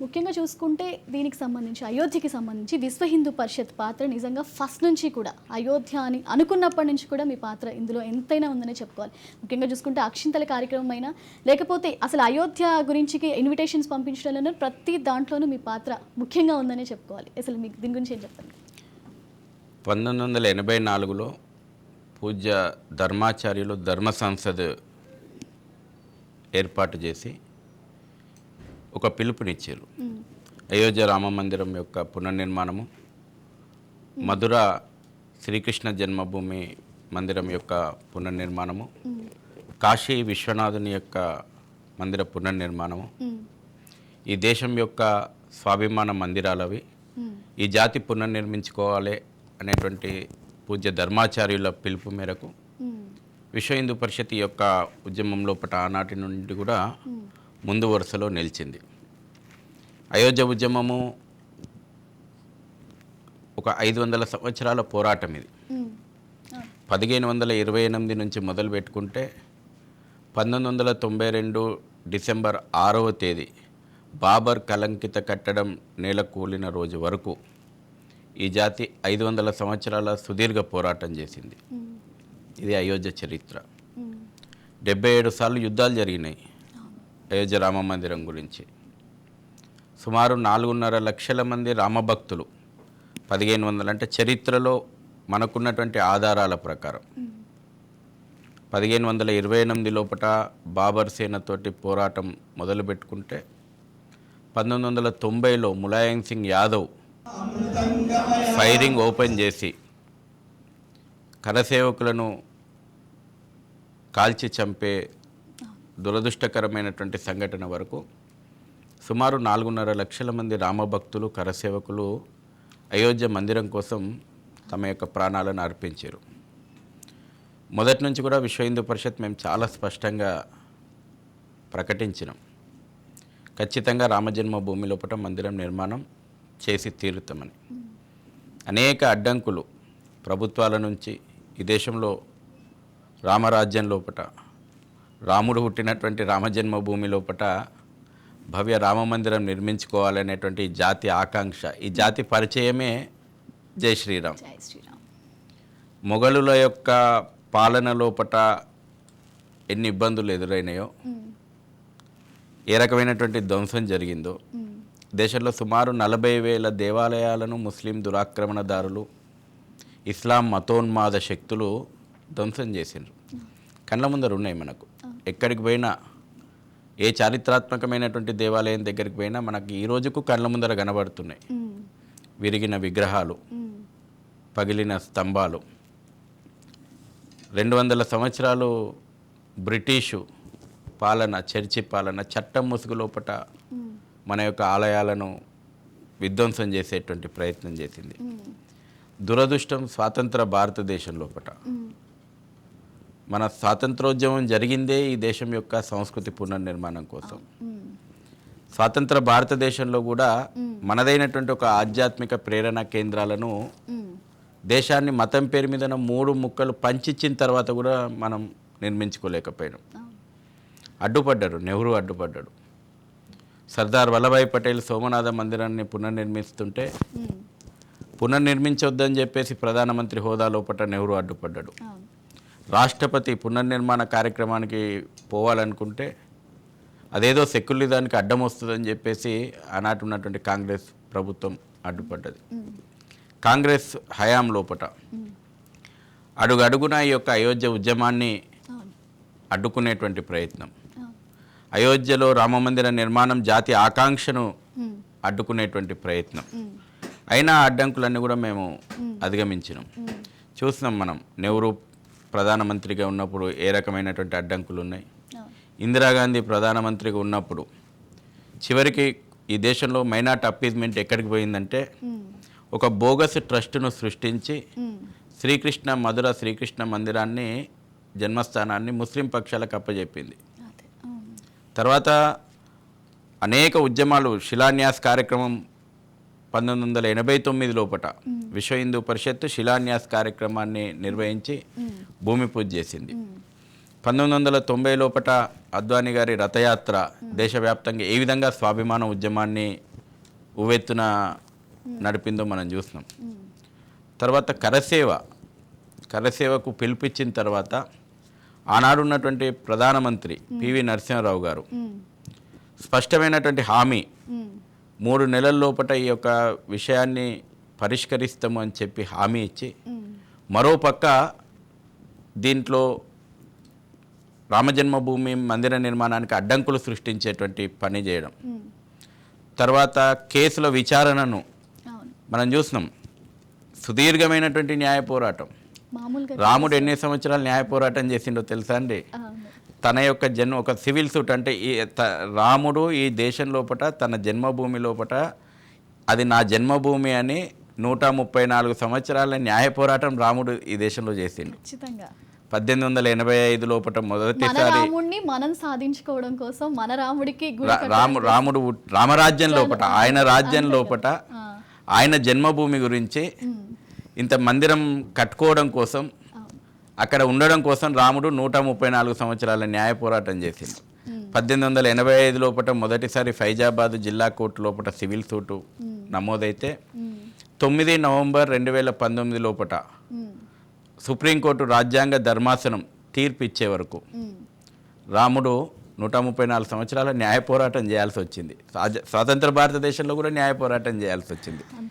ముఖ్యంగా చూసుకుంటే దీనికి సంబంధించి అయోధ్యకి సంబంధించి విశ్వ హిందూ పరిషత్ పాత్ర నిజంగా ఫస్ట్ నుంచి కూడా అయోధ్య అని అనుకున్నప్పటి నుంచి కూడా మీ పాత్ర ఇందులో ఎంతైనా ఉందనే చెప్పుకోవాలి. ముఖ్యంగా చూసుకుంటే అక్షింతల కార్యక్రమం అయినా లేకపోతే అసలు అయోధ్య గురించి ఇన్విటేషన్స్ పంపించడంలో ప్రతి దాంట్లోనూ మీ పాత్ర ముఖ్యంగా ఉందనే చెప్పుకోవాలి. అసలు మీకు దీని గురించి ఏం చెప్తారు? 1984లో పూజ్య ధర్మాచార్యులు ధర్మ సంసద్ ఏర్పాటు చేసి ఒక పిలుపునిచ్చారు. అయోధ్య రామ మందిరం యొక్క పునర్నిర్మాణము, మధుర శ్రీకృష్ణ జన్మభూమి మందిరం యొక్క పునర్నిర్మాణము, కాశీ విశ్వనాథుని యొక్క మందిర పునర్నిర్మాణము, ఈ దేశం యొక్క స్వాభిమాన మందిరాలవి, ఈ జాతి పునర్నిర్మించుకోవాలి అనేటువంటి పూజ్య ధర్మాచార్యుల పిలుపు మేరకు విశ్వ హిందూ పరిషత్ యొక్క ఉద్యమం లోపల ఆనాటి నుండి కూడా ముందు వరుసలో నిలిచింది. అయోధ్య ఉద్యమము ఒక 500 సంవత్సరాల పోరాటం. ఇది 1528 నుంచి మొదలు పెట్టుకుంటే 1992 డిసెంబర్ 6వ తేదీ బాబర్ కలంకిత కట్టడం నేల కూలిన రోజు వరకు ఈ జాతి 500 సంవత్సరాల సుదీర్ఘ పోరాటం చేసింది. ఇది అయోధ్య చరిత్ర. 77 సార్లు యుద్ధాలు జరిగినాయి అయోధ్య రామ మందిరం గురించి. సుమారు 4.5 లక్షల మంది రామభక్తులు, 1500 అంటే చరిత్రలో మనకున్నటువంటి ఆధారాల ప్రకారం 1528 లోపల బాబర్ సేనతోటి పోరాటం మొదలుపెట్టుకుంటే 1990లో ములాయం సింగ్ యాదవ్ ఫైరింగ్ ఓపెన్ చేసి కరసేవకులను కాల్చి చంపే దురదృష్టకరమైనటువంటి సంఘటన వరకు సుమారు 4.5 లక్షల మంది రామభక్తులు, కరసేవకులు అయోధ్య మందిరం కోసం తమ యొక్క ప్రాణాలను అర్పించారు. మొదటి నుంచి కూడా విశ్వ హిందూ పరిషత్ మేము చాలా స్పష్టంగా ప్రకటించినాం, ఖచ్చితంగా రామజన్మభూమి లోపల మందిరం నిర్మాణం చేసి తీరుతామని. అనేక అడ్డంకులు ప్రభుత్వాల నుంచి, ఈ దేశంలో రామరాజ్యం లోపల రాముడు పుట్టినటువంటి రామజన్మభూమి లోపల భవ్య రామమందిరం నిర్మించుకోవాలనేటువంటి జాతి ఆకాంక్ష, ఈ జాతి పరిచయమే జై శ్రీరామ్. మొఘలుల యొక్క పాలన లోపల ఎన్ని ఇబ్బందులు ఎదురైనాయో, ఏ రకమైనటువంటి ధ్వంసం జరిగిందో, దేశంలో సుమారు 40,000 దేవాలయాలను ముస్లిం దురాక్రమణదారులు, ఇస్లాం మతోన్మాద శక్తులు ధ్వంసం చేసిండ్రు. కళ్ళ ముందర ఉన్నాయి మనకు. ఎక్కడికి పోయినా, ఏ చారిత్రాత్మకమైనటువంటి దేవాలయం దగ్గరికి పోయినా మనకి ఈ రోజుకు కళ్ళ ముందర కనబడుతున్నాయి విరిగిన విగ్రహాలు, పగిలిన స్తంభాలు. 200 సంవత్సరాలు బ్రిటిషు పాలన, చర్చి పాలన, చట్టం ముసుగు లోపట మన యొక్క ఆలయాలను విధ్వంసం చేసేటువంటి ప్రయత్నం చేసింది. దురదృష్టం, స్వాతంత్ర భారతదేశం లోపట మన స్వాతంత్రోద్యమం జరిగిందే ఈ దేశం యొక్క సంస్కృతి పునర్నిర్మాణం కోసం. స్వాతంత్ర భారతదేశంలో కూడా మనదైనటువంటి ఒక ఆధ్యాత్మిక ప్రేరణ కేంద్రాలను దేశాన్ని మతం పేరు మీద 3 ముక్కలు పంచిచ్చిన తర్వాత కూడా మనం నిర్మించుకోలేకపోయినాం. అడ్డుపడ్డాడు, నెహ్రూ అడ్డుపడ్డాడు. సర్దార్ వల్లభాయ్ పటేల్ సోమనాథ మందిరాన్ని పునర్నిర్మిస్తుంటే పునర్నిర్మించొద్దని చెప్పేసి ప్రధానమంత్రి హోదా లోపల నెహ్రూ అడ్డుపడ్డాడు. రాష్ట్రపతి పునర్నిర్మాణ కార్యక్రమానికి పోవాలనుకుంటే అదేదో సెక్యులరిజానికి అడ్డం వస్తుందని చెప్పేసి ఆనాటి ఉన్నటువంటి కాంగ్రెస్ ప్రభుత్వం అడ్డుపడ్డది. కాంగ్రెస్ హయాం లోపట అడుగడుగున ఈ యొక్క అయోధ్య ఉద్యమాన్ని అడ్డుకునేటువంటి ప్రయత్నం, అయోధ్యలో రామమందిర నిర్మాణం జాతి ఆకాంక్షను అడ్డుకునేటువంటి ప్రయత్నం, అయినా అడ్డంకులన్నీ కూడా మేము అధిగమించినాం. చూస్తున్నాం మనం, నెహ్రూ ప్రధానమంత్రిగా ఉన్నప్పుడు ఏ రకమైనటువంటి అడ్డంకులు ఉన్నాయి. ఇందిరాగాంధీ ప్రధానమంత్రిగా ఉన్నప్పుడు చివరికి ఈ దేశంలో మైనార్టీ అప్పీజ్మెంట్ ఎక్కడికి పోయిందంటే ఒక బోగస్ ట్రస్టును సృష్టించి మధుర శ్రీకృష్ణ మందిరాన్ని, జన్మస్థానాన్ని ముస్లిం పక్షాలకు అప్పచెప్పింది. తర్వాత అనేక ఉద్యమాలు, శిలాన్యాస్ కార్యక్రమం 1989 లోపట విశ్వ హిందూ పరిషత్ శిలాన్యాస్ కార్యక్రమాన్ని నిర్వహించి భూమి పూజ చేసింది. 1990 లోపట అద్వానీ గారి రథయాత్ర దేశవ్యాప్తంగా ఏ విధంగా స్వాభిమాన ఉద్యమాన్ని ఉవ్వెత్తున నడిపిందో మనం చూస్తున్నాం. తర్వాత కరసేవకు పిలిపించిన తర్వాత ఆనాడు ఉన్నటువంటి ప్రధానమంత్రి పివి నరసింహారావు గారు స్పష్టమైనటువంటి హామీ 3 నెలల లోపట ఈ యొక్క విషయాన్ని పరిష్కరిస్తాము అని చెప్పి హామీ ఇచ్చి, మరోపక్క దీంట్లో రామజన్మభూమి మందిర నిర్మాణానికి అడ్డంకులు సృష్టించేటువంటి పని చేయడం, తర్వాత కేసుల విచారణను మనం చూస్తున్నాం. సుదీర్ఘమైనటువంటి న్యాయ పోరాటం. రాముడు ఎన్ని సంవత్సరాలు న్యాయ పోరాటం చేసిండో తెలుసా అండి? తన యొక్క ఒక సివిల్ సూట్ అంటే రాముడు ఈ దేశం లోపట తన జన్మభూమి లోపట అది నా జన్మభూమి అని 134 సంవత్సరాల న్యాయ పోరాటం రాముడు ఈ దేశంలో చేసిండు. 1885 లోపట మొదటిసారి మనం సాధించుకోవడం కోసం మన రాముడికి రాముడు రామరాజ్యం లోపట ఆయన రాజ్యం లోపట ఆయన జన్మభూమి గురించి ఇంత మందిరం కట్టుకోవడం కోసం అక్కడ ఉండడం కోసం రాముడు 134 సంవత్సరాల న్యాయ పోరాటం చేసింది. 1885 లోపల మొదటిసారి ఫైజాబాద్ జిల్లా కోర్టు లోపల సివిల్ సూటు నమోదైతే 9 నవంబర్ 2019 లోపల సుప్రీంకోర్టు రాజ్యాంగ ధర్మాసనం తీర్పు ఇచ్చే వరకు రాముడు 134 సంవత్సరాల న్యాయ పోరాటం చేయాల్సి వచ్చింది. స్వాతంత్ర భారతదేశంలో కూడా న్యాయ పోరాటం చేయాల్సి వచ్చింది.